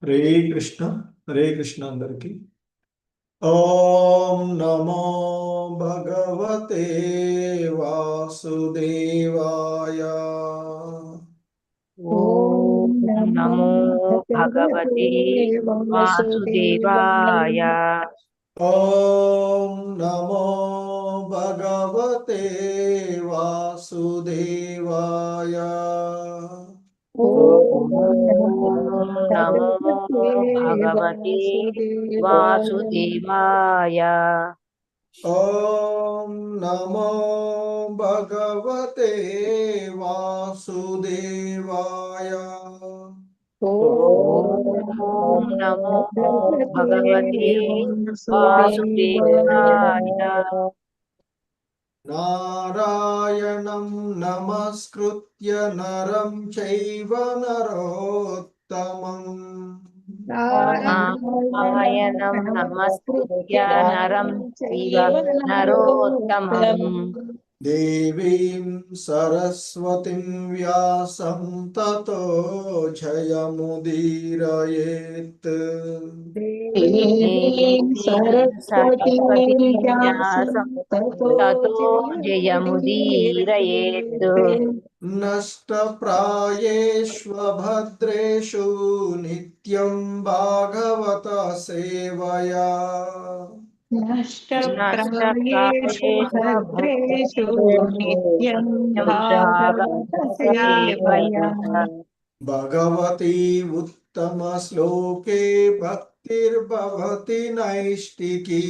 हरे कृष्ण अंदरिकी ओम नमो भगवते वासुदेवाय। ओम नमो भगवते वासुदेवाय। ओम नमो भगवते वासुदेवाय। ओम नमो भगवते वासुदेवाय। ओम नमो भगवते वासुदेवाय। ओम नमो भगवते वासुदेवाय। नारायणं नमस्कृत्य नरं चैव नरोत्तमम् नारायणं नमस्कृत्य नरं चैव नरोत्तमम् देवीं सरस्वतीं व्यासं ततो जयमुदीरयेत्। देवीं सरस्वतीं व्यासं ततो जयमुदीरयेत्। नष्टप्रायेष्वभद्रेषु नित्यं भागवत सेवया। नष्टप्रायेषु भद्रेषु नित्यं भागवत सेवया सेवया। भगवती उत्तमश्लोके भक्तिर्भवति नैष्टिकी।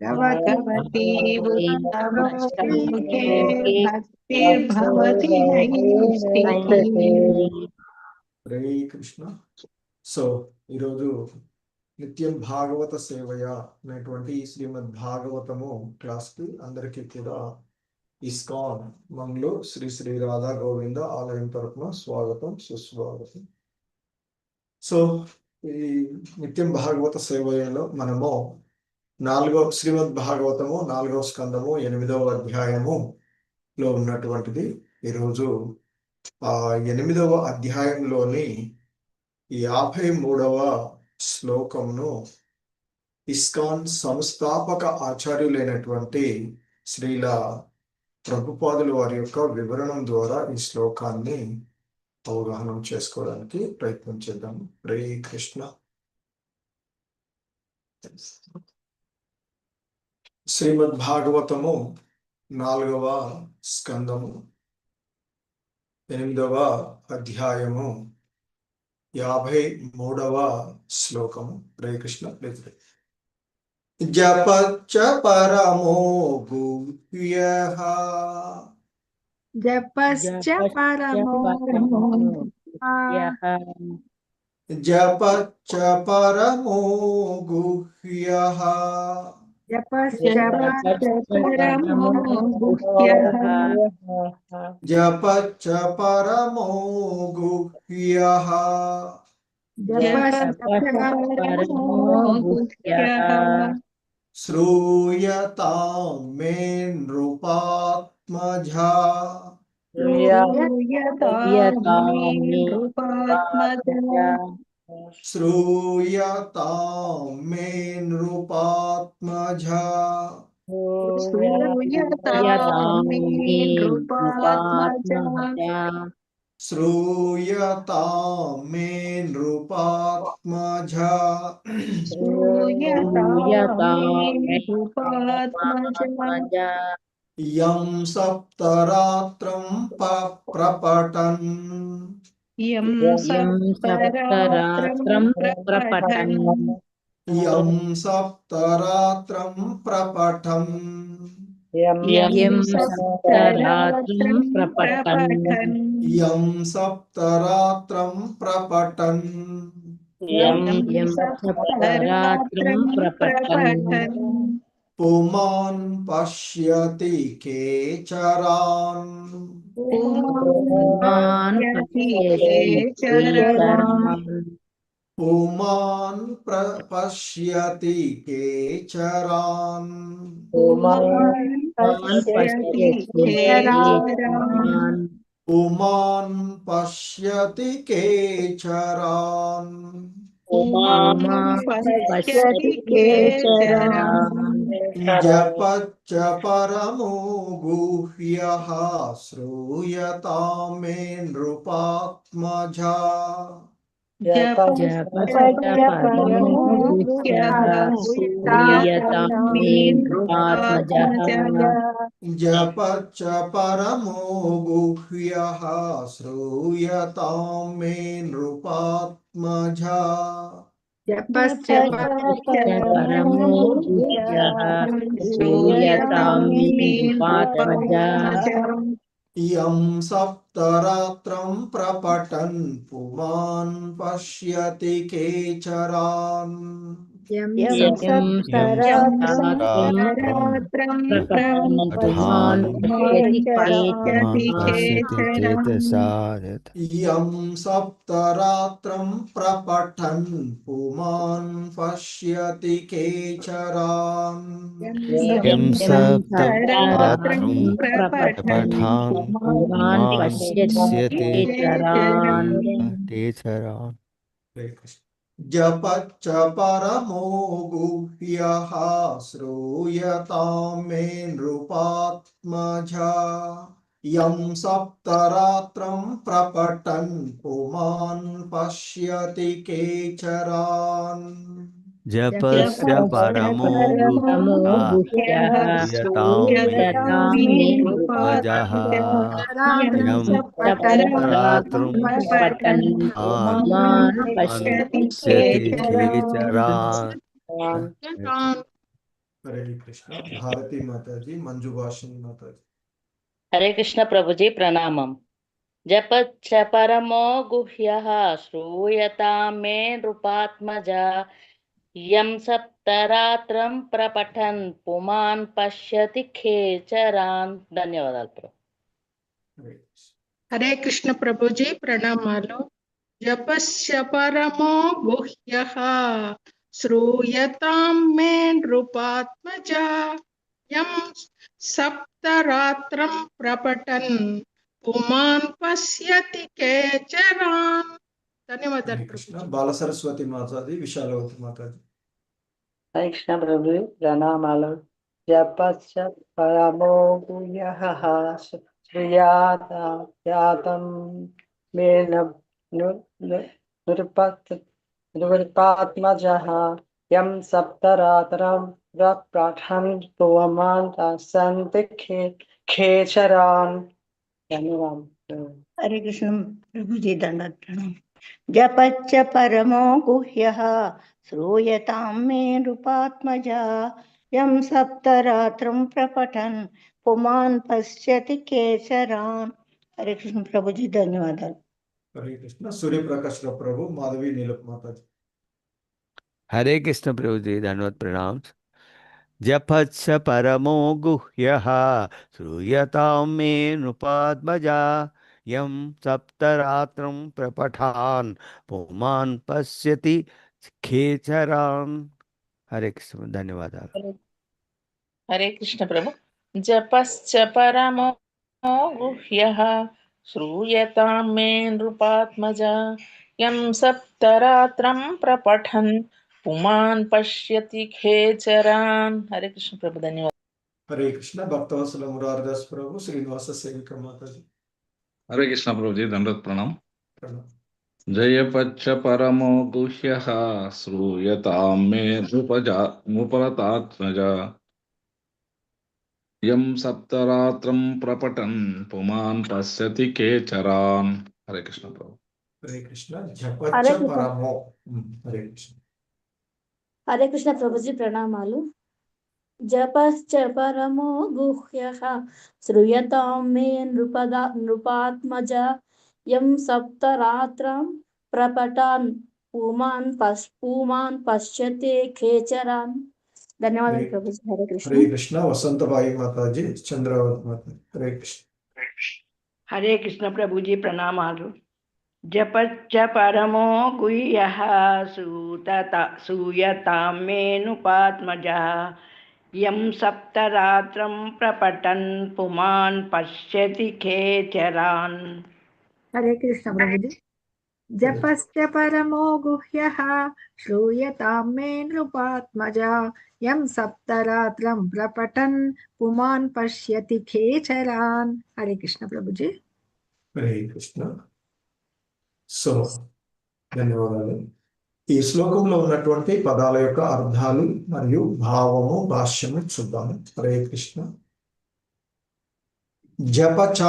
भगवती उत्तमश्लोके श्लोके भक्तिर्भवति नैष्टिकी। हरे कृष्ण। సో ఈరోజు నిత్యం భాగవత సేవయ అనేటువంటి శ్రీమద్ భాగవతము క్లాస్ కి అందరికీ కూడా ఇస్కాన్ మంగ్లో శ్రీ శ్రీ రాధా గోవింద ఆలయం తరపున స్వాగతం సుస్వాగతం. సో ఈ నిత్యం భాగవత సేవయలో మనము శ్రీమద్ భాగవతము 4వ స్కందము 8వ అధ్యాయము లో ఉన్నటువంటిది. ఈరోజు 8వ అధ్యాయంలోని 53వ శ్లోకంను ఇస్కాన్ సంస్థాపక ఆచార్యులైనటువంటి శ్రీల ప్రభుపాదుల వారి యొక్క వివరణం ద్వారా ఈ శ్లోకాన్ని అవగాహన చేసుకోవడానికి ప్రయత్నం చేద్దాం. హరే కృష్ణ. శ్రీమద్ భాగవతము 4వ స్కందము 8వ అధ్యాయము 53వ శ్లోకము. హరే కృష్ణ. జపచ్చ పరమో గుహ్యః జపశ్చ పరమో జపచ్చ పరమో గుహ్యః జపశ్చ పరమో గుహ్యః జపచ్చ పరమో గుహ్యః జపశ్చ పరమో గుహ్యః శ్రూయతాం మే నృపాత్మజా శ్రూయతాం మే నృపాత్మజా శ్రూయతాం మే నృపాత్మజా శ్రూయతాం మే నృపాత్మజా శ్రూయతాం మే నృపాత్మజా శ్రూయతాం మే నృపాత్మజా యం సప్తరాత్రం ప్రపఠన్ యం సప్తరాత్రం ప్రపఠన్ యం సప్తరాత్రం ప్రపఠన్ యం సప్తరాత్రం ప్రపఠన్ యం సప్తరాత్రం ప్రపఠన్ యం సప్తరాత్రం ప్రపఠన్ పుమాన్ పశ్యతి కేచరాన్ పుమాన్ పశ్యతి కేచరాన్ పుమాన్ పశ్యతి కేచరాన్ पुमान् पश्यति केचरान् जपच्च परमो गुह्यः श्रूयतां मे नृपात्मजा जपश्च परमो गुह्यः श्रूयतां मे नृपात्मजः जपच्च परमो गुह्यः श्रूयतां मे नृपात्मजा जपश्च परमो गुह्यः श्रूयतां मे नृपात्मजा यं सप्तरात्रं प्रपठन् पुमान् पश्यति केचरान् यं यं सप्तरात्रं प्रपठन् पुमान् पश्यति केचरान् यं सप्तरात्रं प्रपठन् पुमान् पश्यति केचरान् यं सप्तरात्रं प्रपठन् पुमान् पश्यति केचरान् जपच्च परमो गुह्यः श्रूयतां मे नृपात्मजा यं सप्तरात्रं प्रपठन् पुमान् पश्यति केचरान् जपस्य परमो गुह्यः श्रूयतां मे नृपात्मजः यं सप्तरात्रं प्रपठन् पुमान् पश्यति केचरान् हरे कृष्ण। भारती माता जी, मंजू भाषिणी माता जी। हरे कृष्ण प्रभु जी प्रणामम। जपच्च परमो गुह्यः श्रूयतां मे नृपात्मजा यं सप्तरात्रं प्रपठन् पुमान् पश्यति खेचरान्। ధన్యవాదాలు ప్రభు। हरे कृष्ण प्रभु जी प्रणामालु। जपस्य परमो गुह्यः श्रूयतां मे नृपात्मजा यं सप्तरात्रं प्रपठन् पुमान् पश्यति केचरान्। धन्यवाद हरे कृष्ण। बाल सरस्वती माता जी, विशालवती माता जी। हरे कृष्ण प्रभु प्रणामालु। जपस्य परमो गुह्यः श्रूयतां मे नृपात्मजः यं सप्तरात्रं प्रपठन् पुमान् पश्यति केचरान्। धन्यवाद। हरे कृष्ण प्रभु जी दंडवत प्रणाम। जपच्च परमो गुह्यः श्रूयतां मे नृपात्मजा यं सप्तरात्रं प्रपठन् पुमान् पश्यति केचरान्। हरे कृष्ण प्रभु जी धन्यवाद। हरे कृष्ण। सूर्य प्रकाश प्रभु, माधवी नीलप माता जी। हरे कृष्ण प्रभु जी धन्यवाद प्रणाम। जपच्च परमो गुह्यः श्रूयतां मे नृपात्मजा यं सप्तरात्रं प्रपठान् पुमान् पश्यति खेचरान्। हरे कृष्ण धन्यवाद। हरे कृष्ण प्रभु। जपश्च परमो गुह्यः श्रूयतां मे नृपात्मजा यं सप्तरात्रं प्रपठन् पुमान् पश्यति खेचरान्। हरे कृष्ण प्रभु धन्यवाद। हरे कृष्ण। भक्तवत्सल मुरारदास प्रभु, श्रीनिवास सेविका माता जी। हरे कृष्ण प्रभु जी दंडवत प्रणाम। प्रणाम। जयपच्च परमो गुह्यः श्रूयतां मे नृपतात्मजा यं सप्तरात्रं प्रपठन् पुमान् पश्यति केचरान्। हरे कृष्ण प्रभु। हरे कृष्ण। जपच्च परमो। हरे कृष्ण। हरे कृष्ण प्रभु जी प्रणामालु। जपश्च परमो गुह्यः श्रूयतां मे नृपात्मजा यं सप्तरात्रं प्रपठन् पुमान् पश्यति खेचरान्। धन्यवाद प्रभु जी। हरे कृष्ण। हरे कृष्ण। वसंत भाई माता जी, चंद्रावत माता जी। हरे कृष्ण। हरे कृष्ण प्रभु जी प्रणामालु। जपच्च परमो गुह्यः श्रूयतां मे नृपात्मजा यं सप्तरात्रं प्रपठन् पुमान् पश्यति खेचरान्। हरे कृष्ण प्रभु जी। జపశ్చ పరమో గుహ్యః శ్రూయతాం మే నృపాత్మజా యం సప్తరాత్రం ప్రపఠన్ పుమాన్ పశ్యతి ఖేచరాన్. హరే కృష్ణ ప్రభుజీ. హరే కృష్ణ. సో ధన్యవాదాలు. ఈ శ్లోకంలో ఉన్నటువంటి పదాల యొక్క అర్థాలు మరియు భావము భాష్యము చూద్దాము. హరే కృష్ణ. జపచ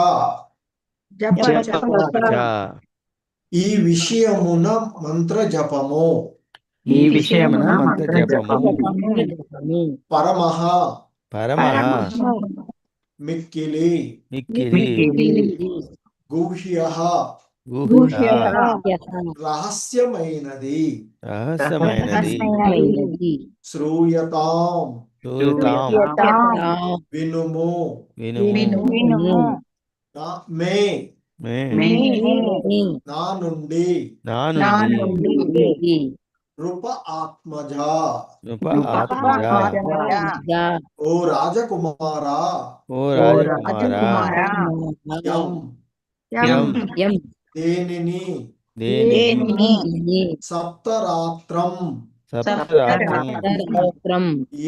ఈ విషయమున మంత్ర జపము. ఈ విషయమున మంత్ర జపము. పరమః పరమః మిక్కిలి. గుహ్యః రహస్యమైనది. శ్రూయతాం వినుము. మే నా నుండి. నృప ఆత్మజా ఓ రాజకుమారా. యం దేనిని సప్తరాత్రం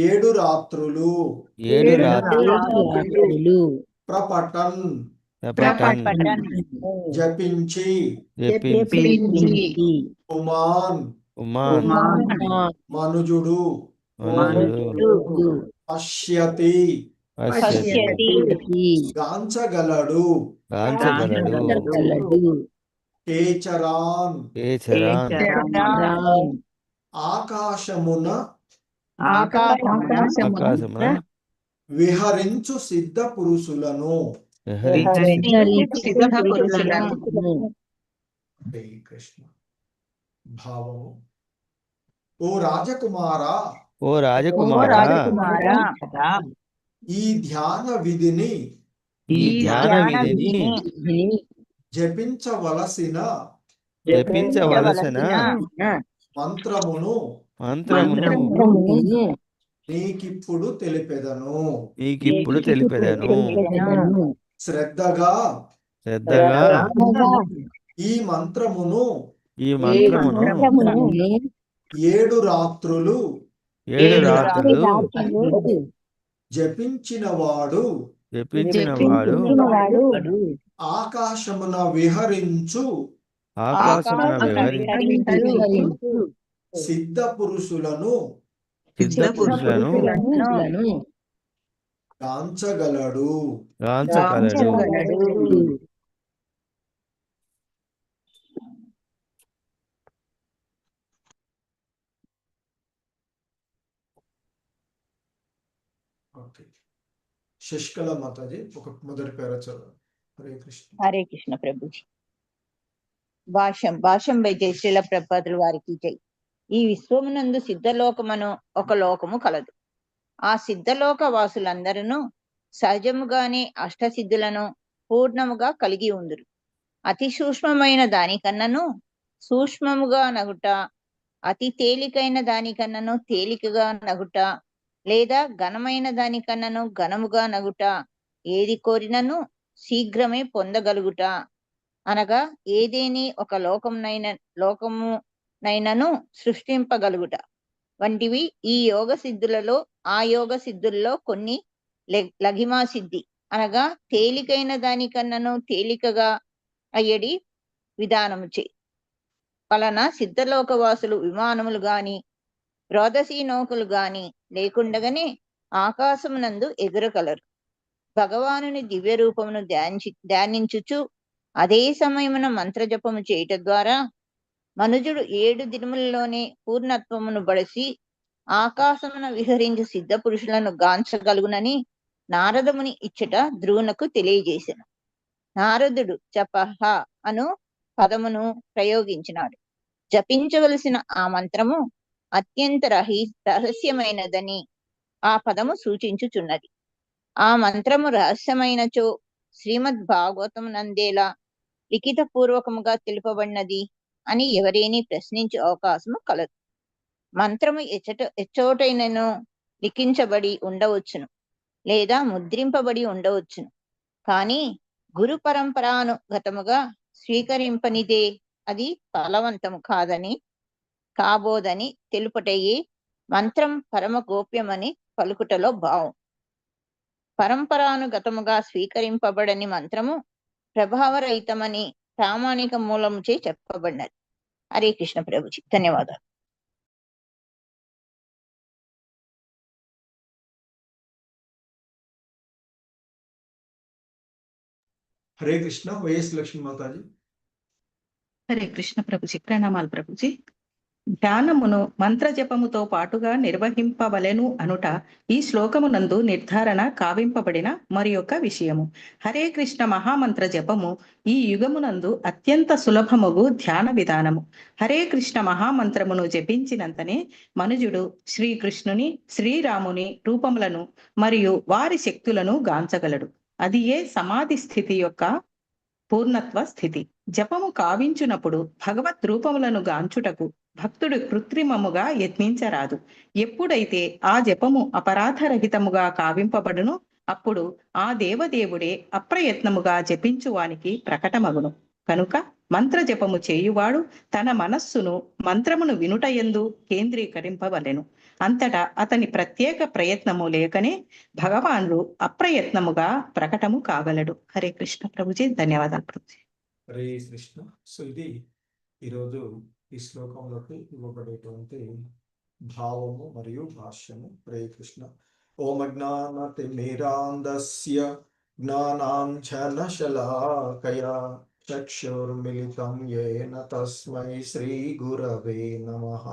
7 రాత్రులు ప్రపఠన్ జపించి ఉమాన్ మనుజుడు పశ్యతి గాంచగలడు. కేచరాన్ ఆకాశమున విహరించు సిద్ధ పురుషులను. కృష్ణ. భావము. ఓ రాజకుమారా, ఈ ధ్యాన విధిని జపించవలసిన మంత్రమును నీకిప్పుడు తెలిపెదను. శ్రద్ధగా ఈ మంత్రమును 7 రాత్రులు జపించిన వాడు ఆకాశమున విహరించు సిద్ధ పురుషులను గాంచగలడు. శశికళ మాతాజీ ఒక మొదటి పేర చదవండి. హరే కృష్ణ. హరే కృష్ణ ప్రభుజీ. భాష్యం జయశ్రీల ప్రభుపాదుల వారికి జై. ఈ విశ్వమునందు సిద్ధలోకమను ఒక లోకము కలదు. ఆ సిద్ధలోక వాసులందరూ సహజముగానే అష్టసిద్ధులను పూర్ణముగా కలిగి ఉందురు. అతి సూక్ష్మమైన దానికన్నను సూక్ష్మముగా నగుట, అతి తేలికైన దానికన్నను తేలికగా నగుట, లేదా ఘనమైన దానికన్నను ఘనముగా నగుట, ఏది కోరినను శీఘ్రమే పొందగలుగుట, అనగా ఏదేని ఒక లోకమునైనను సృష్టింపగలుగుట వంటివి ఈ యోగ సిద్ధులలో ఆ యోగ సిద్ధుల్లో కొన్ని లఘిమా సిద్ధి, అనగా తేలికైన దానికన్నను తేలికగా అయ్యడి విధానముచే వలన సిద్ధలోకవాసులు విమానములు గాని రోదసీ నౌకలు గాని లేకుండగానే ఆకాశమునందు ఎగురగలరు. భగవానుని దివ్య రూపమును ధ్యానించుచు అదే సమయమున మంత్రజపము చేయట ద్వారా మనుజుడు 7 దినములలోనే పూర్ణత్వమును బడసి ఆకాశమున విహరించు సిద్ధ పురుషులను గాంచగలుగునని నారదముని ఇచ్చట ధ్రువునకు తెలియజేసెను. నారదుడు జపహ అను పదమును ప్రయోగించినాడు. జపించవలసిన ఆ మంత్రము అత్యంత రహస్యమైనదని ఆ పదము సూచించుచున్నది. ఆ మంత్రము రహస్యమైనచో శ్రీమద్ భాగవతం నందేలా లిఖిత పూర్వకముగా తెలుపబడినది అని ఎవరేని ప్రశ్నించే అవకాశము కలదు. మంత్రము ఎచ్చోటైనను లిఖించబడి ఉండవచ్చును, లేదా ముద్రింపబడి ఉండవచ్చును. కానీ గురు పరంపరానుగతముగా స్వీకరింపనిదే అది ఫలవంతము కాబోదని తెలుపుటయి మంత్రం పరమ గోప్యమని పలుకుటలో భావం. పరంపరానుగతముగా స్వీకరింపబడని మంత్రము ప్రభావరహితమని ప్రామాణిక మూలముచే చెప్పబడినది. హరే కృష్ణ ప్రభుజీ, ధన్యవాదాలు. హరే కృష్ణ. వైఎస్ లక్ష్మీ మాతాజీ. హరే కృష్ణ ప్రభుజీ, ప్రణామాలు ప్రభుజీ. ధ్యానమును మంత్ర జపముతో పాటుగా నిర్వహింపవలెను అనుట ఈ శ్లోకమునందు నిర్ధారణ కావింపబడిన మరి యొక్క విషయము. హరే కృష్ణ మహామంత్ర జపము ఈ యుగమునందు అత్యంత సులభముగు ధ్యాన విధానము. హరే కృష్ణ మహామంత్రమును జపించినంతనే మనుజుడు శ్రీకృష్ణుని, శ్రీరాముని రూపములను మరియు వారి శక్తులను గాంచగలడు. అది ఏ సమాధి స్థితి యొక్క పూర్ణత్వ స్థితి. జపము కావించునప్పుడు భగవత్ రూపములను గాంచుటకు భక్తుడు కృత్రిమముగా యత్నించరాదు. ఎప్పుడైతే ఆ జపము అపరాధరహితముగా కావింపబడును అప్పుడు ఆ దేవదేవుడే అప్రయత్నముగా జపించువానికి ప్రకటమగును. కనుక మంత్ర జపము చేయువాడు తన మనస్సును మంత్రమును వినుటయందు కేంద్రీకరింపవలెను. అంతటా అతని ప్రత్యేక ప్రయత్నము లేకనే భగవానుడు అప్రయత్నముగా ప్రకటము కాగలడు. హరే కృష్ణ ప్రభుజీ, ధన్యవాదాలు ప్రభుజీ. హరే కృష్ణ. సో ఇది ఈరోజు ఈ శ్లోకంలోకి ఇవ్వబడేటువంటి భావము మరియు భాష్యము. హరే కృష్ణ. ఓం అజ్ఞానతిమిరాంధస్య జ్ఞానాంజనశలాకయా చక్షుర్మిలితం యేన తస్మై శ్రీ గురవే నమః.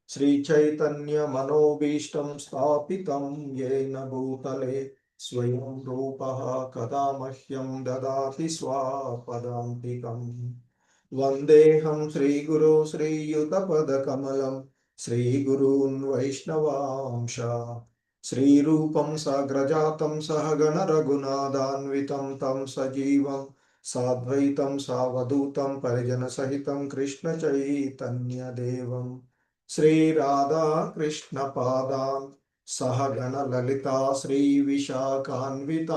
శ్రీచైతన్య మనోభీష్టం స్థాపితం యేన భూతలే స్వయం రూపః కదా మహ్యం దదాతి స్వాపదాంతికం. వందేహం శ్రీగురు శ్రీయుతపదకమలం శ్రీగురూన్ వైష్ణవాంశ. శ్రీరూపం సాగ్రజాతం సహగణ రఘునాథాన్వితం తం సజీవం సాద్వైతం సావధూతం పరిజన సహితం కృష్ణ చైతన్య దేవం శ్రీరాధా కృష్ణ పాదాం సహగణ లలితా శ్రీ విశాఖాన్వితాంశ.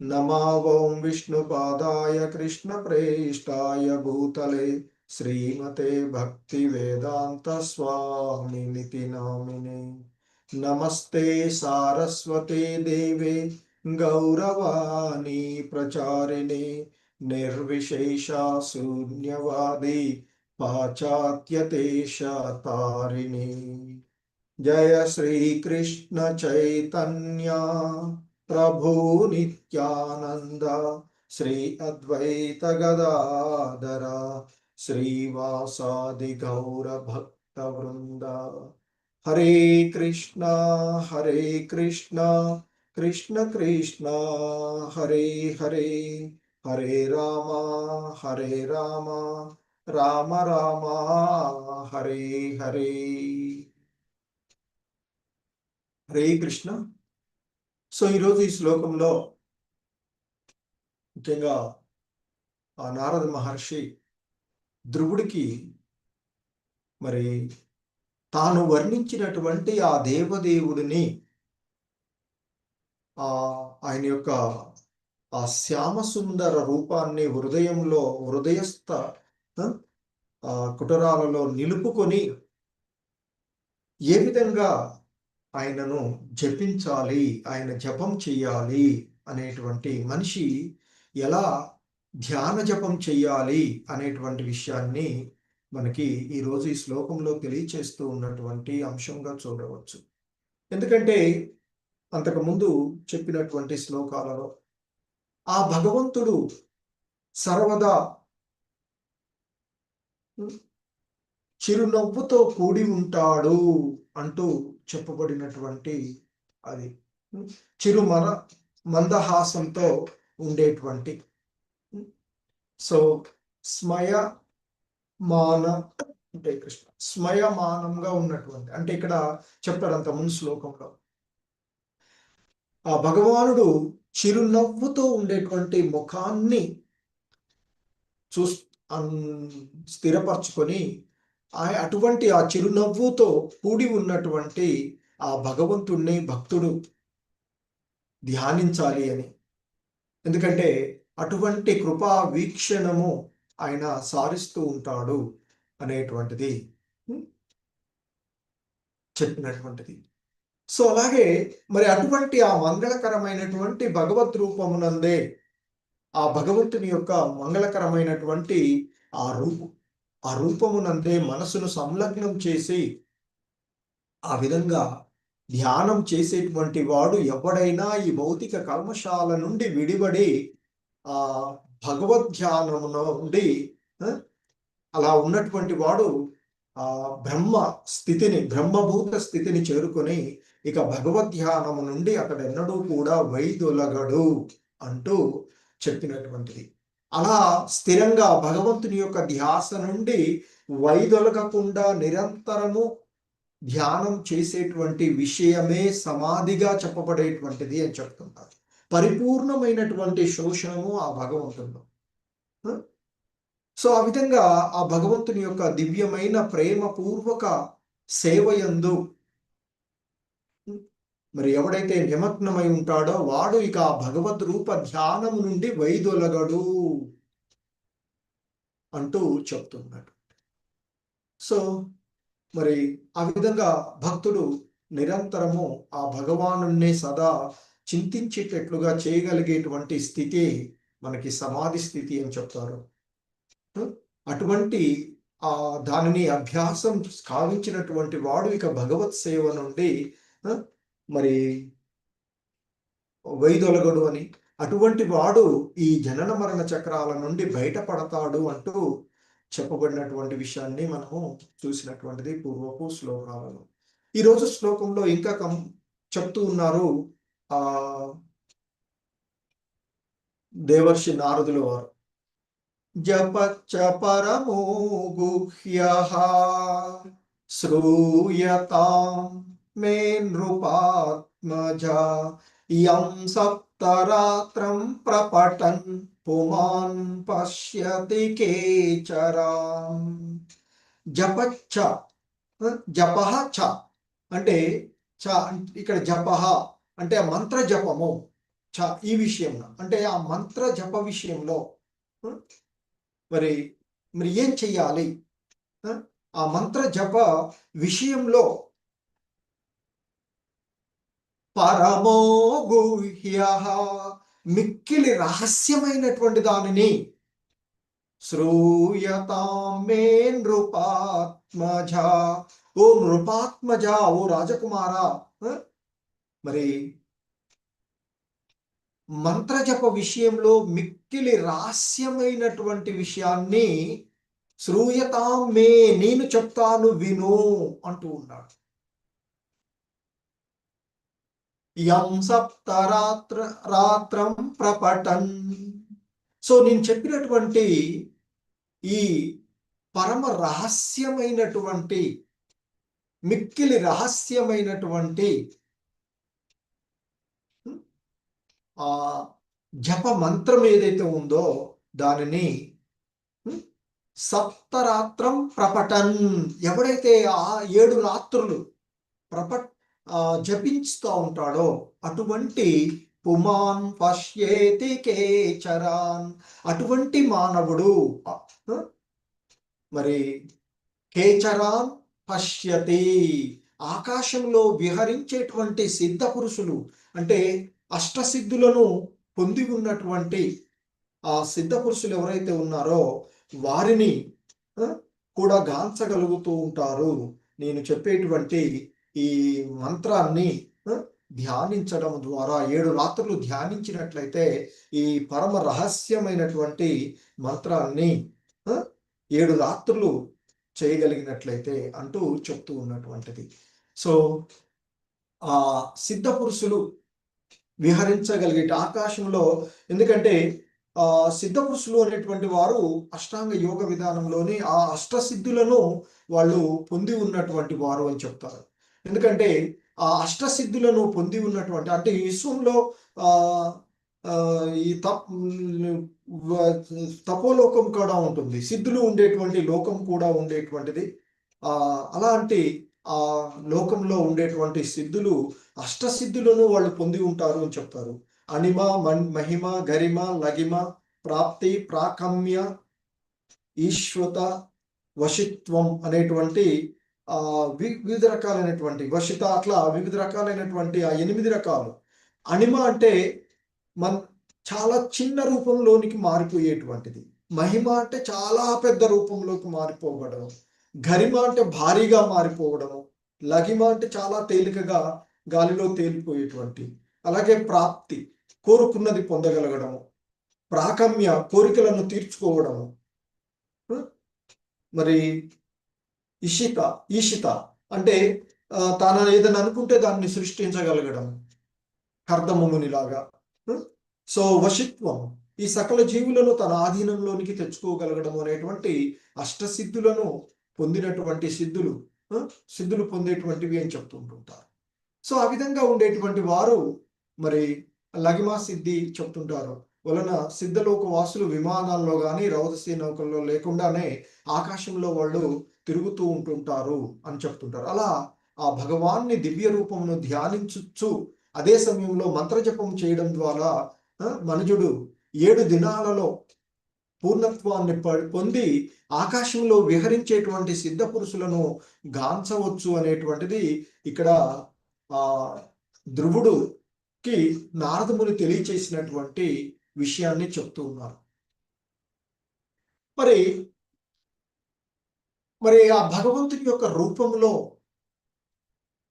నమావం విష్ణుపాదాయ కృష్ణ ప్రేష్టాయ భూతలే శ్రీమతే భక్తి వేదాంత స్వామినితి నామినే. నమస్తే సారస్వతే దేవే గౌరవాణి ప్రచారిణే నిర్విశేష శూన్యవాది పాశ్చాత్యదేశ తారిణి. జయ శ్రీకృష్ణ చైతన్య ప్రభు నిత్యానంద శ్రీ అద్వైత గదాధర శ్రీవాసాది గౌర భక్త వృంద. హరే కృష్ణ కృష్ణ కృష్ణ హరే హరే, హరే రామ రామ రామ హరే హరే. హరే కృష్ణ. సో ఈరోజు ఈ శ్లోకంలో ముఖ్యంగా ఆ నారద మహర్షి ధ్రువుడికి మరి తాను వర్ణించినటువంటి ఆ దేవదేవుడిని ఆయన యొక్క ఆ శ్యామసుందర రూపాన్ని హృదయస్థ కుటరాలలో నిలుపుకొని ఏ విధంగా ఆయనను జపించాలి, ఆయన జపం చెయ్యాలి అనేటువంటి మనిషి ఎలా ధ్యాన జపం చెయ్యాలి అనేటువంటి విషయాన్ని మనకి ఈరోజు ఈ శ్లోకంలో తెలియచేస్తూ ఉన్నటువంటి అంశంగా చూడవచ్చు. ఎందుకంటే అంతకుముందు చెప్పినటువంటి శ్లోకాలలో ఆ భగవంతుడు సర్వదా చిరునవ్వుతో కూడి ఉంటాడు అంటూ చెప్పబడినటువంటి అది మందహాసంతో ఉండేటువంటి సో అంటే కృష్ణ స్మయమానంగా ఉన్నటువంటి అంటే ఇక్కడ చెప్తాడు అంత ముందు శ్లోకంలో ఆ భగవానుడు చిరునవ్వుతో ఉండేటువంటి ముఖాన్ని స్థిరపరచుకొని అటువంటి ఆ చిరునవ్వుతో కూడి ఉన్నటువంటి ఆ భగవంతుణ్ణి భక్తుడు ధ్యానించాలి అని. ఎందుకంటే అటువంటి కృపా వీక్షణము ఆయన సారిస్తూ ఉంటాడు అనేటువంటిది చెప్పినటువంటిది. సో అలాగే మరి అటువంటి ఆ మంగళకరమైనటువంటి భగవద్ రూపమునందే ఆ భగవంతుని యొక్క మంగళకరమైనటువంటి ఆ రూపమునందే మనసును సంలగ్నం చేసి ఆ విధంగా ధ్యానం చేసేటువంటి వాడు ఎవడైనా ఈ భౌతిక కల్మశాల నుండి విడిబడి ఆ భగవద్ధ్యానము నుండి అలా ఉన్నటువంటి వాడు ఆ బ్రహ్మభూత స్థితిని చేరుకొని ఇక భగవద్ధ్యానము నుండి అతడెన్నడూ కూడా వైదొలగడు అంటూ చెప్పినటువంటిది. అలా స్థిరంగా భగవంతుని యొక్క ధ్యాస నుండి వైదొలగకుండా నిరంతరము ధ్యానం చేసేటువంటి విషయమే సమాధిగా చెప్పబడేటువంటిది అని చెప్తున్నారు. పరిపూర్ణమైనటువంటి శోషణము ఆ భగవంతుడు. సో ఆ విధంగా ఆ భగవంతుని యొక్క దివ్యమైన ప్రేమపూర్వక సేవయందు మరి ఎవడైతే నిమగ్నమై ఉంటాడో వాడు ఇక ఆ భగవద్ రూప ధ్యానము నుండి వైదొలగడు అంటూ చెప్తున్నాడు. సో మరి ఆ విధంగా భక్తుడు నిరంతరము ఆ భగవానుణ్ణి సదా చింతించేటట్లుగా చేయగలిగేటువంటి స్థితి మనకి సమాధి స్థితి అని చెప్తారు. అటువంటి దానిని అభ్యాసం కావించినటువంటి వాడు ఇక భగవత్ సేవ నుండి మరి వైదొలగడు అని, అటువంటి వాడు ఈ జనన మరణ చక్రాల నుండి బయటపడతాడు అంటూ చెప్పబడినటువంటి విషయాన్ని మనము చూసినటువంటిది పూర్వపు శ్లోకాలలో. ఈరోజు శ్లోకంలో ఇంకా చెప్తూ ఉన్నారు దేవర్షి నారదుల వారు. జపచ్చ పరమో గుహ్యః శ్రూయతాం మే నృపాత్మజా యం సప్తరాత్రం ప్రపఠన్ పుమాన్ పశ్యతి కేచరాం. జపచ్చ జపః చ అంటే ఇక్కడ జపః అంటే మంత్ర జపము చ ఈ విషయంలో అంటే ఆ మంత్ర జప విషయంలో మరి ఏం చెయ్యాలి? ఆ మంత్ర జప విషయంలో పరమో గుహ్యః మిక్కిలి రహస్యమైనటువంటి దానిని శ్రూయతాం మే నృపాత్మజా ఓ నృపాత్మజా ఓ రాజకుమారా మరి మంత్రజప విషయంలో మిక్కిలి రహస్యమైనటువంటి విషయాన్ని శ్రూయతాం మే నేను చెప్తాను విను అంటూ ఉన్నాడు. యం సప్తరాత్రం ప్రపఠన్. సో నేను చెప్పినటువంటి ఈ పరమ రహస్యమైనటువంటి మిక్కిలి రహస్యమైనటువంటి ఆ జప మంత్రం ఏదైతే ఉందో దానిని సప్తరాత్రం ప్రపఠన్ ఎవడైతే ఆ 7 రాత్రులు జపించుతూ ఉంటాడో అటువంటి పుమాన్ పశ్యేతి కేచరాన్ అటువంటి మానవుడు మరి కేచరాన్ పశ్యతి ఆకాశంలో విహరించేటువంటి సిద్ధ పురుషులు అంటే అష్టసిద్ధులను పొంది ఉన్నటువంటి ఆ సిద్ధ పురుషులు ఎవరైతే ఉన్నారో వారిని కూడా గాంచగలుగుతూ ఉంటారు. నేను చెప్పేటువంటి ఈ మంత్రాన్ని ధ్యానించడం ద్వారా 7 రాత్రులు ధ్యానించినట్లయితే ఈ పరమ రహస్యమైనటువంటి మంత్రాన్ని 7 రాత్రులు చేయగలిగినట్లయితే అంటూ చెప్తూ ఉన్నటువంటిది. సో ఆ సిద్ధ పురుషులు విహరించగలిగే ఆకాశంలో, ఎందుకంటే సిద్ధ పురుషులు అనేటువంటి వారు అష్టాంగ యోగ విధానంలోని ఆ అష్టసిద్ధులను వాళ్ళు పొంది ఉన్నటువంటి వారు అని చెప్తారు. ఎందుకంటే ఆ అష్టసిద్ధులను పొంది ఉన్నటువంటి అంటే ఈ విశ్వంలో ఈ తపోలోకం కూడా ఉంటుంది, సిద్ధులు ఉండేటువంటి లోకం కూడా ఉండేటువంటిది. అలాంటి ఆ లోకంలో ఉండేటువంటి సిద్ధులు అష్టసిద్ధులను వాళ్ళు పొంది ఉంటారు అని చెప్తారు. అనిమ మహిమ గరిమ లగిమ ప్రాప్తి ప్రాకమ్య ఈశ్వత, వశిత్వం అనేటువంటి వివిధ రకాలైనటువంటి వశిత, అట్లా వివిధ రకాలైనటువంటి ఆ 8 రకాలు. అణిమ అంటే చాలా చిన్న రూపంలోనికి మారిపోయేటువంటిది. మహిమ అంటే చాలా పెద్ద రూపంలోకి మారిపోవడం. గరిమ అంటే భారీగా మారిపోవడము. లగిమ అంటే చాలా తేలికగా గాలిలో తేలిపోయేటువంటి. అలాగే ప్రాప్తి, కోరుకున్నది పొందగలగడము. ప్రాకమ్య, కోరికలను తీర్చుకోవడము. మరి ఈషిత అంటే తాను ఏదైనా అనుకుంటే దాన్ని సృష్టించగలగడం, కర్దమునిలాగా. సో వశిత్వం, ఈ సకల జీవులను తన ఆధీనంలోనికి తెచ్చుకోగలగడం అనేటువంటి అష్టసిద్ధులను పొందినటువంటి సిద్ధులు పొందేటువంటివి అని చెప్తుంటుంటారు. సో ఆ విధంగా ఉండేటువంటి వారు మరి లగిమా సిద్ధి చెప్తుంటారు. వలన సిద్ధలోక వాసులు విమానాల్లో కానీ రౌదసీ నౌకల్లో లేకుండానే ఆకాశంలో వాళ్ళు తిరుగుతూ ఉంటుంటారు అని చెప్తుంటారు. అలా ఆ భగవాన్ని దివ్య రూపమును ధ్యానించు అదే సమయంలో మంత్రజపం చేయడం ద్వారా మనుజుడు 7 దినాలలో పూర్ణత్వాన్ని పొంది ఆకాశంలో విహరించేటువంటి సిద్ధ పురుషులను గాంచవచ్చు అనేటువంటిది ఇక్కడ ధ్రువుడుకి నారదముని తెలియచేసినటువంటి విషయాన్ని చెప్తూ ఉన్నారు. మరి ఆ భగవంతుని యొక్క రూపంలో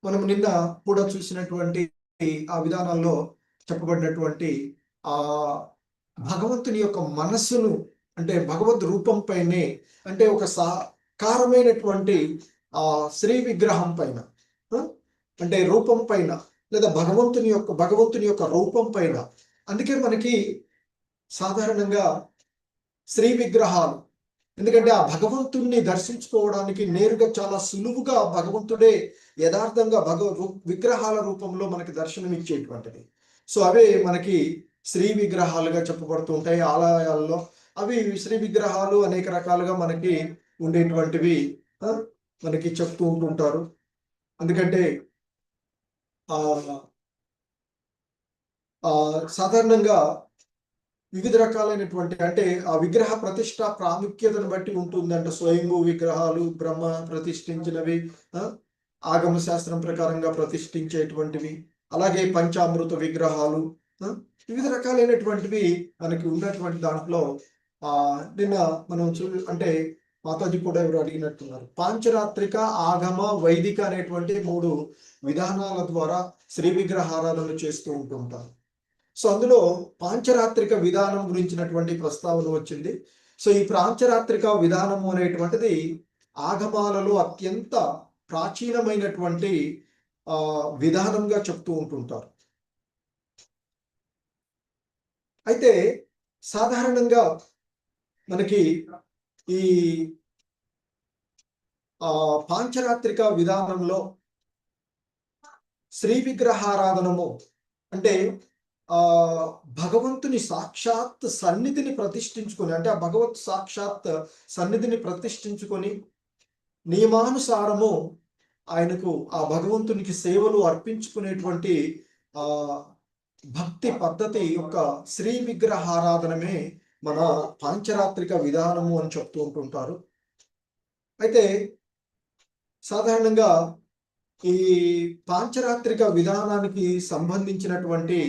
మనం నిన్న కూడా చూసినటువంటి ఆ విధానాల్లో చెప్పబడినటువంటి ఆ భగవంతుని యొక్క మనస్సును, అంటే భగవద్ రూపం పైనే, అంటే ఒక సాకారమైనటువంటి శ్రీ విగ్రహం పైన, అంటే రూపం పైన, లేదా భగవంతుని యొక్క రూపం పైన. అందుకే మనకి సాధారణంగా శ్రీ విగ్రహాలు, ఎందుకంటే ఆ భగవంతుణ్ణి దర్శించుకోవడానికి నేరుగా చాలా సులువుగా భగవంతుడే యథార్థంగా విగ్రహాల రూపంలో మనకి దర్శనమిచ్చేటువంటిది. సో అవే మనకి శ్రీ విగ్రహాలుగా చెప్పబడుతూ ఉంటాయి ఆలయాల్లో. అవి శ్రీ విగ్రహాలు అనేక రకాలుగా మనకి ఉండేటువంటివి మనకి చెప్తూ ఉంటుంటారు. ఎందుకంటే సాధారణంగా వివిధ రకాలైనటువంటి, అంటే ఆ విగ్రహ ప్రతిష్ట ప్రాముఖ్యతను బట్టి ఉంటుంది. అంటే స్వయంభూ విగ్రహాలు, బ్రహ్మ ప్రతిష్ఠించినవి, ఆగమ శాస్త్రం ప్రకారంగా ప్రతిష్ఠించేటువంటివి, అలాగే పంచామృత విగ్రహాలు, వివిధ రకాలైనటువంటివి మనకి ఉన్నటువంటి దాంట్లో నిన్న మనం అంటే మాతాజీ కూడా ఎవరు అడిగినట్టున్నారు. పాంచరాత్రిక, ఆగమ, వైదిక అనేటువంటి 3 విధానాల ద్వారా శ్రీ విగ్రహారాధన చేస్తూ ఉంటుంటారు. సో అందులో పాంచరాత్రిక విధానం గురించినటువంటి ప్రస్తావన వచ్చింది. సో ఈ పాంచరాత్రిక విధానము అనేటువంటిది ఆగమాలలో అత్యంత ప్రాచీనమైనటువంటి విధానంగా చెప్తూ ఉంటుంటారు. అయితే సాధారణంగా మనకి ఈ పాంచరాత్రిక విధానంలో శ్రీ విగ్రహారాధనము అంటే భగవంతుని సాక్షాత్ సన్నిధిని ప్రతిష్ఠించుకొని, అంటే ఆ భగవత్ సాక్షాత్ సన్నిధిని ప్రతిష్ఠించుకొని నియమానుసారము ఆయనకు ఆ భగవంతునికి సేవలు అర్పించుకునేటువంటి భక్తి పద్ధతి యొక్క శ్రీ విగ్రహారాధనమే మన పాంచరాత్రిక విధానము అని చెప్తూ ఉంటుంటారు. అయితే సాధారణంగా ఈ పాంచరాత్రిక విధానానికి సంబంధించినటువంటి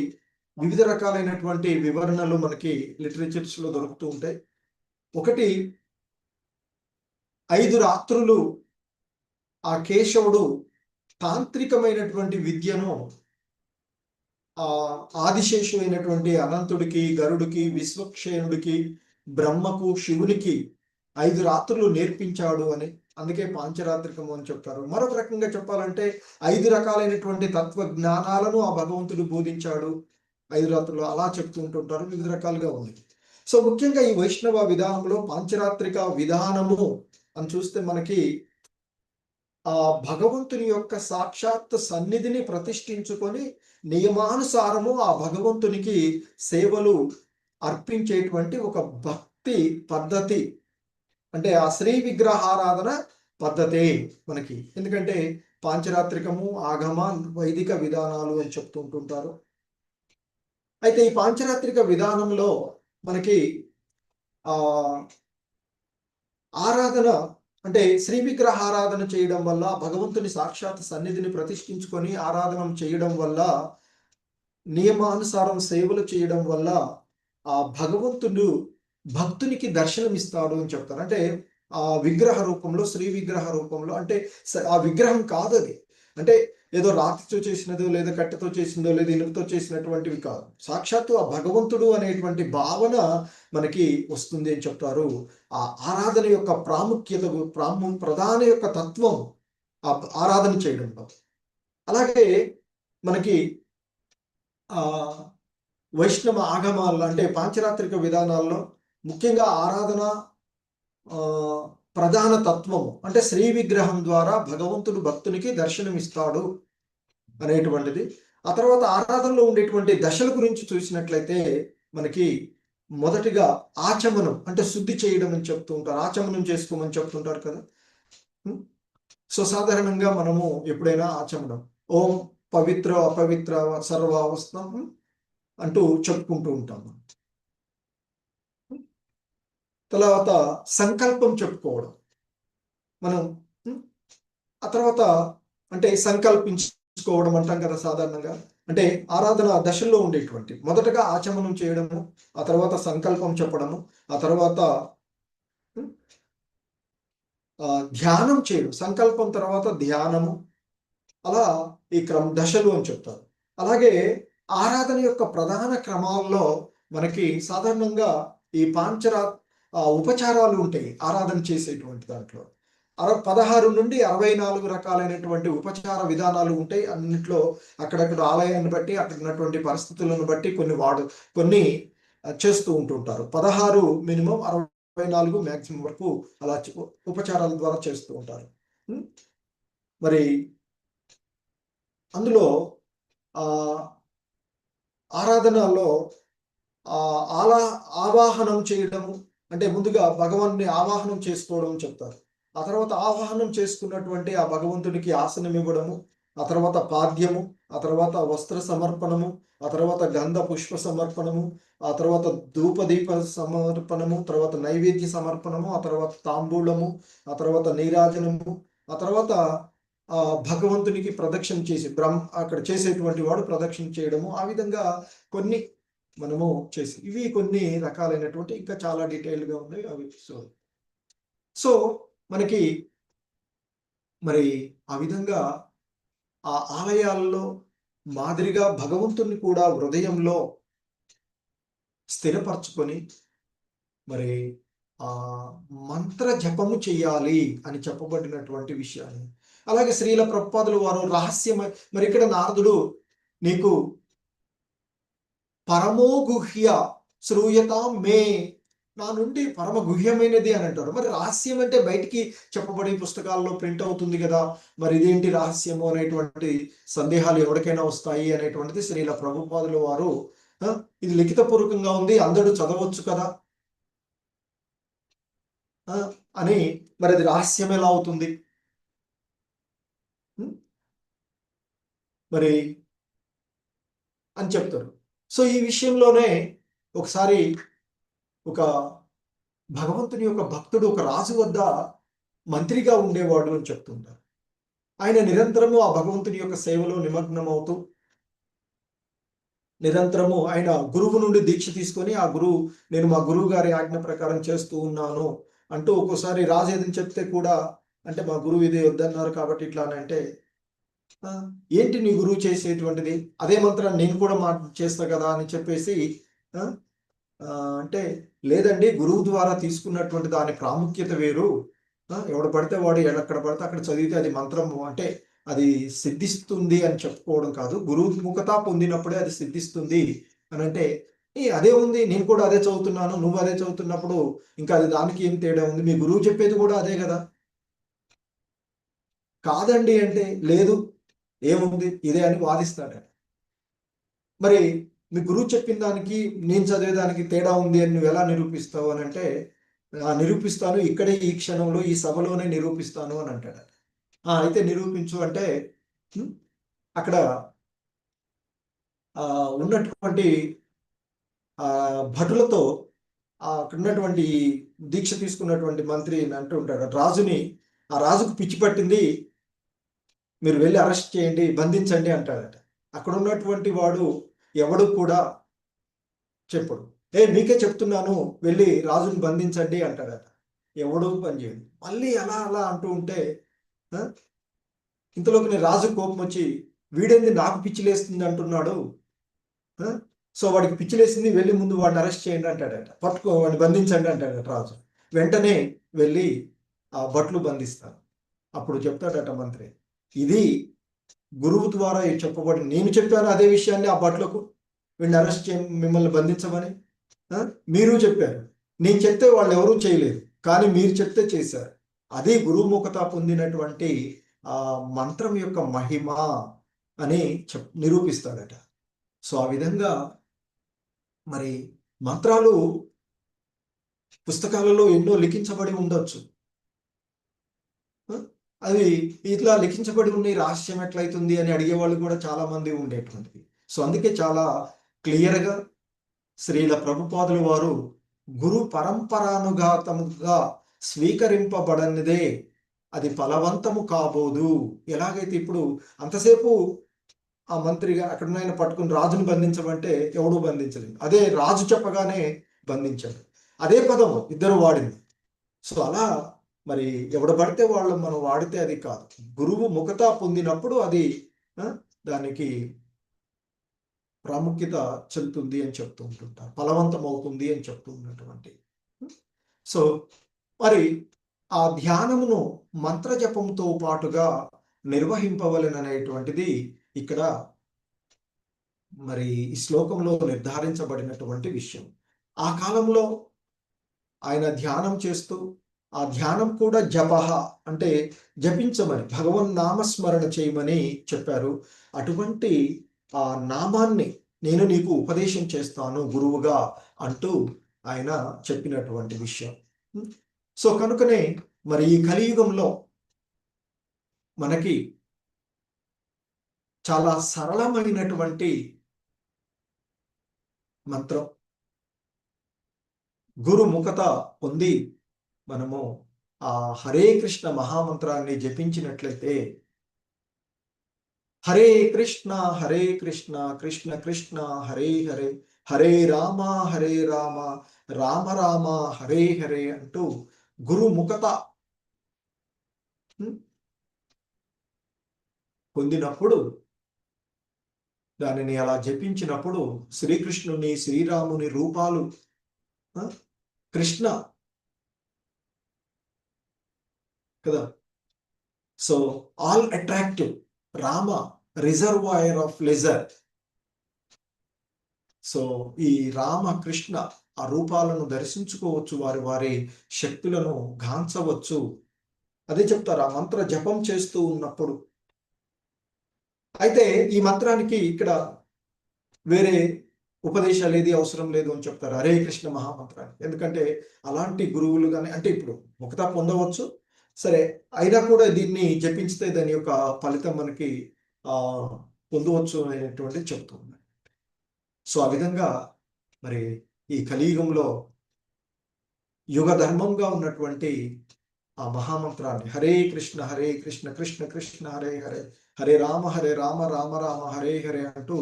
వివిధ రకాలైనటువంటి వివరణలు మనకి లిటరేచర్స్ లో దొరుకుతూ ఉంటాయి. ఒకటి, 5 రాత్రులు ఆ కేశవుడు తాంత్రికమైనటువంటి విద్యను ఆదిశేషు అయినటువంటి అనంతుడికి, గరుడికి, విశ్వక్షేణుడికి, బ్రహ్మకు, శివునికి 5 రాత్రులు నేర్పించాడు అని, అందుకే పాంచరాత్రికము అని చెప్తారు. మరొక రకంగా చెప్పాలంటే 5 రకాలైనటువంటి తత్వ జ్ఞానాలను ఆ భగవంతుడు బోధించాడు 5 రాత్రులు, అలా చెప్తూ ఉంటుంటారు. వివిధ రకాలుగా ఉంది. సో ముఖ్యంగా ఈ వైష్ణవ విధానంలో పాంచరాత్రిక విధానము అని చూస్తే మనకి ఆ భగవంతుని యొక్క సాక్షాత్ సన్నిధిని ప్రతిష్ఠించుకొని నియమానుసారము ఆ భగవంతునికి సేవలు అర్పించేటువంటి ఒక భక్తి పద్ధతి, అంటే ఆ శ్రీ విగ్రహారాధన పద్ధతే మనకి. ఎందుకంటే పాంచరాత్రికము, ఆగమ, వైదిక విధానాలు అని చెప్తూ ఉంటుంటారు. అయితే ఈ పాంచరాత్రిక విధానంలో మనకి ఆరాధన అంటే శ్రీ విగ్రహ ఆరాధన చేయడం వల్ల, భగవంతుని సాక్షాత్ సన్నిధిని ప్రతిష్ఠించుకొని ఆరాధన చేయడం వల్ల, నియమానుసారం సేవలు చేయడం వల్ల ఆ భగవంతుడు భక్తునికి దర్శనమిస్తాడు అని చెప్తారు. అంటే ఆ విగ్రహ రూపంలో, శ్రీ విగ్రహ రూపంలో, అంటే ఆ విగ్రహం కాదు అది, అంటే ఏదో రాతితో చేసినదో లేదా కట్టెతో చేసిందో లేదా ఇనుపతో చేసినటువంటివి కాదు. సాక్షాత్తు ఆ భగవంతుడు అనేటువంటి భావన మనకి వస్తుంది అని చెప్తారు. ఆ ఆరాధన యొక్క ప్రాముఖ్యత, ప్రధాన యొక్క తత్వం ఆ ఆరాధన చేయడంలో. అలాగే మనకి వైష్ణవ ఆగమాల్లో అంటే పాంచరాత్రిక విధానాల్లో ముఖ్యంగా ఆరాధన ప్రధాన తత్వము అంటే శ్రీ విగ్రహం ద్వారా భగవంతుడు భక్తునికి దర్శనమిస్తాడు అనేటువంటిది. ఆ తర్వాత ఆరాధనలో ఉండేటువంటి దశల గురించి చూసినట్లయితే మనకి మొదటిగా ఆచమనం అంటే శుద్ధి చేయడం అని చెప్తూ ఉంటారు, ఆచమనం చేసుకోమని చెప్తుంటారు కదా. సో సాధారణంగా మనము ఎప్పుడైనా ఆచమనం ఓం పవిత్ర అపవిత్ర సర్వావస్థం అంటూ చెప్పుకుంటూ ఉంటాము. తర్వాత సంకల్పం చెప్పుకోవడం మనం, ఆ తర్వాత అంటే సంకల్పించుకోవడం అంటాం కదా సాధారణంగా. అంటే ఆరాధన దశల్లో ఉండేటువంటి మొదటగా ఆచమనం చేయడము, ఆ తర్వాత సంకల్పం చెప్పడము, ఆ తర్వాత ధ్యానం చేయడం, సంకల్పం తర్వాత ధ్యానము, అలా ఈ దశలు అని చెప్తారు. అలాగే ఆరాధన యొక్క ప్రధాన క్రమాల్లో మనకి సాధారణంగా ఈ ఉపచారాలు ఉంటాయి ఆరాధన చేసేటువంటి దాంట్లో. 16 నుండి 64 రకాలైనటువంటి ఉపచార విధానాలు ఉంటాయి. అన్నింటిలో అక్కడక్కడ ఆలయాన్ని బట్టి, అక్కడ ఉన్నటువంటి పరిస్థితులను బట్టి కొన్ని చేస్తూ ఉంటుంటారు. 16 మినిమం, 64 మ్యాక్సిమం వరకు అలా ఉపచారాల ద్వారా చేస్తూ ఉంటారు. మరి అందులో ఆరాధనలో ఆవాహనం చేయడము అంటే ముందుగా భగవాన్ని ఆవాహనం చేసుకోవడం చెప్తారు. ఆ తర్వాత ఆవాహనం చేసుకున్నటువంటి ఆ భగవంతుడికి ఆసనం ఇవ్వడము, ఆ తర్వాత పాద్యము, ఆ తర్వాత వస్త్ర సమర్పణము, ఆ తర్వాత గంధ పుష్ప సమర్పణము, ఆ తర్వాత ధూపదీప సమర్పణము, తర్వాత నైవేద్య సమర్పణము, ఆ తర్వాత తాంబూలము, ఆ తర్వాత నీరాజనము, ఆ తర్వాత భగవంతునికి ప్రదక్షిణ చేసి అక్కడ చేసేటువంటి వాడు ప్రదక్షిణ చేయడము, ఆ విధంగా కొన్ని మనము చేసి ఇవి కొన్ని రకాలైనటువంటి ఇంకా చాలా డీటెయిల్గా ఉన్నాయి అవి. సో మనకి మరి ఆ విధంగా ఆ ఆలయాల్లో మాదిరిగా భగవంతుని కూడా హృదయంలో స్థిరపరచుకొని మరి మంత్ర జపము చేయాలి అని చెప్పబడినటువంటి విషయాన్ని. అలాగే శ్రీల ప్రభుపాదులు వారు రహస్యమై మరి ఇక్కడ నారదుడు నీకు పరమోగుహ్య శ్రూయత మే, నా నుండి పరమ గుహ్యమైనది అని అంటారు. మరి రహస్యం అంటే బయటికి చెప్పబడే పుస్తకాల్లో ప్రింట్ అవుతుంది కదా, మరి ఇదేంటి రహస్యము అనేటువంటి సందేహాలు ఎవరికైనా వస్తాయి అనేటువంటిది శ్రీల ప్రభుపాదుల వారు ఇది లిఖితపూర్వకంగా ఉంది, అందరూ చదవచ్చు కదా అని, మరి అది రహస్యం ఎలా అవుతుంది మరి అని చెప్తారు. సో ఈ విషయంలోనే ఒకసారి ఒక భగవంతుని యొక్క భక్తుడు ఒక రాజు వద్ద మంత్రిగా ఉండేవాడు అని చెప్తుంటారు. ఆయన నిరంతరము ఆ భగవంతుని యొక్క సేవలో నిమగ్నం అవుతూ నిరంతరము ఆయన గురువు నుండి దీక్ష తీసుకొని ఆ గురువు నేను మా గురువు గారి ఆజ్ఞ ప్రకారం చేస్తూ ఉన్నాను అంటూ ఒక్కోసారి రాజు ఏదని చెప్తే కూడా అంటే మా గురువు ఇది వద్దన్నారు కాబట్టి ఇట్లా అని అంటే ఏంటి నీ గురువు చేసేటువంటిది, అదే మంత్రాన్ని నేను కూడా చేస్తా కదా అని చెప్పేసి అంటే లేదండి గురువు ద్వారా తీసుకున్నటువంటి దాని ప్రాముఖ్యత వేరు, ఎవడు పడితే వాడు ఎక్కడ పడితే అక్కడ చదివితే అది మంత్రము అంటే అది సిద్ధిస్తుంది అని చెప్పుకోవడం కాదు, గురువు ముఖత పొందినప్పుడే అది సిద్ధిస్తుంది అని అంటే అదే ఉంది, నేను కూడా అదే చదువుతున్నాను, నువ్వు అదే చదువుతున్నప్పుడు ఇంకా అది దానికి ఏం తేడా ఉంది, మీ గురువు చెప్పేది కూడా అదే కదా. కాదండి అంటే లేదు ఏముంది ఇదే అని వాదిస్తాడు. మరి మీ గురువు చెప్పిన దానికి నేను చదివేదానికి తేడా ఉంది అని నువ్వు ఎలా నిరూపిస్తావు అని అంటే నిరూపిస్తాను, ఇక్కడే ఈ క్షణంలో ఈ సభలోనే నిరూపిస్తాను అని అంటాడు. అయితే నిరూపించు అంటే అక్కడ ఉన్నటువంటి భటులతో అక్కడ ఉన్నటువంటి దీక్ష తీసుకున్నటువంటి మంత్రి అంటూ ఉంటాడు, ఆ రాజుకు పిచ్చి పట్టింది, మీరు వెళ్ళి అరెస్ట్ చేయండి, బంధించండి అంటాడట. అక్కడ ఉన్నటువంటి వాడు ఎవడు కూడా చెప్పడు. మీకే చెప్తున్నాను, వెళ్ళి రాజుని బంధించండి అంటాడట. ఎవడు పని చేయడు. మళ్ళీ అలా అలా అంటూ ఉంటే ఇంతలోకి రాజు కోపం వచ్చి, వీడేంది నాకు పిచ్చిలేస్తుంది అంటున్నాడు, సో వాడికి పిచ్చిలేసింది, వెళ్ళి ముందు వాడిని అరెస్ట్ చేయండి అంటాడట. వాడిని బంధించండి అంటాడట రాజు. వెంటనే వెళ్ళి ఆ భట్లు బంధిస్తారు. అప్పుడు చెప్తాడట మంత్రి, ఇది గురువు ద్వారా చెప్పబడి, నేను చెప్పాను అదే విషయాన్ని ఆ భట్లకు, వీడిని అరెస్ట్ చేయ, మిమ్మల్ని బంధించమని మీరు చెప్పారు. నేను చెప్తే వాళ్ళు ఎవరూ చేయలేదు, కానీ మీరు చెప్తే చేశారు. అది గురుముఖత పొందినటువంటి ఆ మంత్రం యొక్క మహిమ అని నిరూపిస్తాడట. సో ఆ విధంగా మరి మంత్రాలు పుస్తకాలలో ఎన్నో లిఖించబడి ఉండొచ్చు. అది ఇట్లా లిఖించబడి ఉన్న రహస్యం ఎట్లయితుంది అని అడిగేవాళ్ళు కూడా చాలా మంది ఉండేటువంటిది. సో అందుకే చాలా క్లియర్గా శ్రీల ప్రభుపాదుల వారు గురు పరంపరానుఘాతముగా స్వీకరింపబడనిదే అది ఫలవంతము కాబోదు. ఎలాగైతే ఇప్పుడు అంతసేపు ఆ మంత్రిగా అక్కడ ఆయన పట్టుకుని రాజును బంధించమంటే ఎవడూ బంధించలేదు, అదే రాజు చెప్పగానే బంధించాడు. అదే పదము ఇద్దరు వాడింది. సో అలా మరి ఎవడు పడితే వాళ్ళు మనం వాడితే అది కాదు. గురువు ముఖత పొందినప్పుడు అది దానికి ప్రాముఖ్యత చెందుతుంది అని చెప్తూ ఉంటుంటారు, ఫలవంతం అవుతుంది అని చెప్తూ ఉన్నటువంటి. సో మరి ఆ ధ్యానమును మంత్రజపంతో పాటుగా నిర్వహింపవలెననేటువంటిది ఇక్కడ మరి ఈ శ్లోకంలో నిర్ధారించబడినటువంటి విషయం. ఆ కాలంలో ఆయన ధ్యానం చేస్తూ, ఆ ధ్యానం కూడా జపహ అంటే జపించమని, భగవన్ నామస్మరణ చేయమని చెప్పారు. అటువంటి ఆ నామాన్ని నేను నీకు ఉపదేశం చేస్తాను గురువుగా అంటూ ఆయన చెప్పినటువంటి విషయం. సో కనుకనే మరి ఈ కలియుగంలో మనకి చాలా సరళమైనటువంటి మంత్రం గురుముఖత పొంది మనము ఆ హరే కృష్ణ మహామంత్రాన్ని జపించినట్లయితే, హరే కృష్ణ కృష్ణ కృష్ణ హరే హరే, హరే రామ రామ రామ హరే హరే అంటూ గురుముఖత పొందినప్పుడు, దానిని అలా జపించినప్పుడు శ్రీకృష్ణుని శ్రీరాముని రూపాలు, కృష్ణ కదా, so all attractive, Rama reservoir of leisure. So ఈ రామ కృష్ణ ఆ రూపాలను దర్శించుకోవచ్చు, వారి వారి శక్తులను గాంచవచ్చు. అదే చెప్తారు ఆ మంత్ర జపం చేస్తూ ఉన్నప్పుడు. అయితే ఈ మంత్రానికి ఇక్కడ వేరే ఉపదేశాలు ఏది అవసరం లేదు అని చెప్తారు హరే కృష్ణ మహామంత్రానికి. ఎందుకంటే అలాంటి గురువులు కానీ, అంటే ఇప్పుడు ముక్త పొందవచ్చు సరే, అయినా కూడా దీన్ని జపించితే దాని యొక్క ఫలితం మనకి పొందవచ్చు అనేటువంటి చెప్తుంది. సో ఆ విధంగా మరి ఈ కలియుగంలో యుగ ధర్మంగా ఉన్నటువంటి ఆ మహామంత్రాన్ని హరే కృష్ణ కృష్ణ కృష్ణ హరే హరే, హరే రామ రామ రామ హరే హరే అంటూ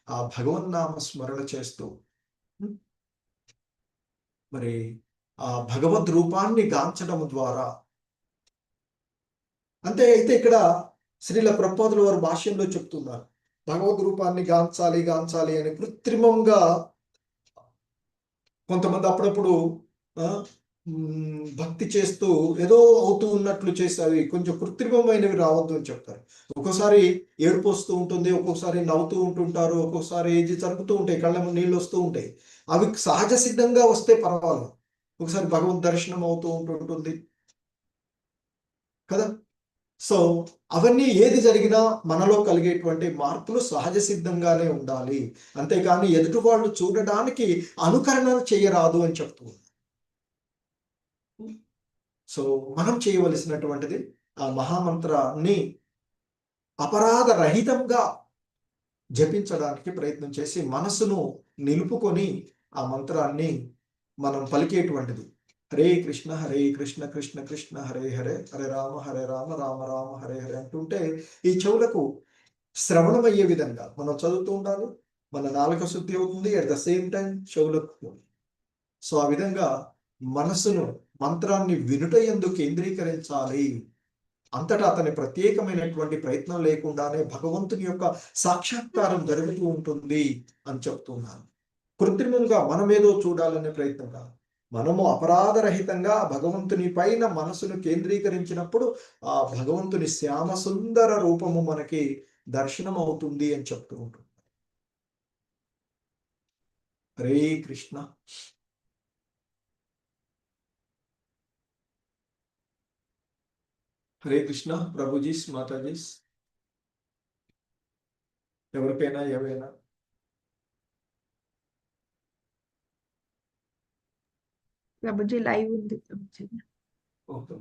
ఆ భగవన్నామ స్మరణ చేస్తూ మరి ఆ భగవద్ రూపాన్ని గాంచడం ద్వారా, అంతే. అయితే ఇక్కడ శ్రీల ప్రభుపాదుల వారు భాష్యంలో చెప్తున్నారు భగవద్ రూపాన్ని గాంచాలి అని కృత్రిమంగా కొంతమంది అప్పుడప్పుడు భక్తి చేస్తూ ఏదో అవుతూ ఉన్నట్లు చేసి అవి కొంచెం కృత్రిమమైనవి రావద్దు అని చెప్తారు. ఒక్కోసారి ఏడుపు వస్తూ ఉంటుంది, ఒక్కొక్కసారి నవ్వుతూ ఉంటుంటారు, ఒక్కొక్కసారి ఏది జరుగుతూ ఉంటాయి, కళ్ళ నీళ్ళు వస్తూ ఉంటాయి. అవి సహజ సిద్ధంగా వస్తే పర్వాలేదు. ఒకసారి భగవద్ దర్శనం అవుతూ ఉంటుంటుంది కదా. సో అవన్నీ ఏది జరిగినా మనలో కలిగేటువంటి మార్పులు సహజ సిద్ధంగానే ఉండాలి, అంతేకాని ఎదుటి వాళ్ళు చూడడానికి అనుకరణలు చేయరాదు అని చెప్తుంది. సో మనం చేయవలసినటువంటిది ఆ మహామంత్రాన్ని అపరాధ రహితంగా జపించడానికి ప్రయత్నం చేసి మనసును నిలుపుకొని ఆ మంత్రాన్ని మనం పలికేటువంటిది. హరే కృష్ణ కృష్ణ కృష్ణ హరే హరే, హరే రామ రామ రామ హరే హరే అంటుంటే ఈ చెవులకు శ్రవణమయ్యే విధంగా మనం చదువుతూ ఉండాలి. మన నాలుక శుద్ధి అవుతుంది, అట్ ద సేమ్ టైం చెవులకు. సో ఆ విధంగా మనసును మంత్రాన్ని వినుట యందు కేంద్రీకరించాలి. అంతటా అతని ప్రత్యేకమైనటువంటి ప్రయత్నం లేకుండానే భగవంతుని యొక్క సాక్షాత్కారం జరుగుతూ ఉంటుంది అని చెప్తున్నాను. కృత్రిమంగా మనమేదో చూడాలనే ప్రయత్నం కాదు. మనము అపరాధరహితంగా భగవంతుని పైన మనసును కేంద్రీకరించినప్పుడు ఆ భగవంతుని శ్యామ సుందర రూపము మనకి దర్శనం అవుతుంది అని చెప్తూ ఉంటుంది. హరే కృష్ణ. హరే కృష్ణ ప్రభుజీస్, మాతాజీస్, ఎవరికైనా ఏవైనా. ప్రభుజీ లైవ్ ఉంది ప్రభుజీ. ఓకే.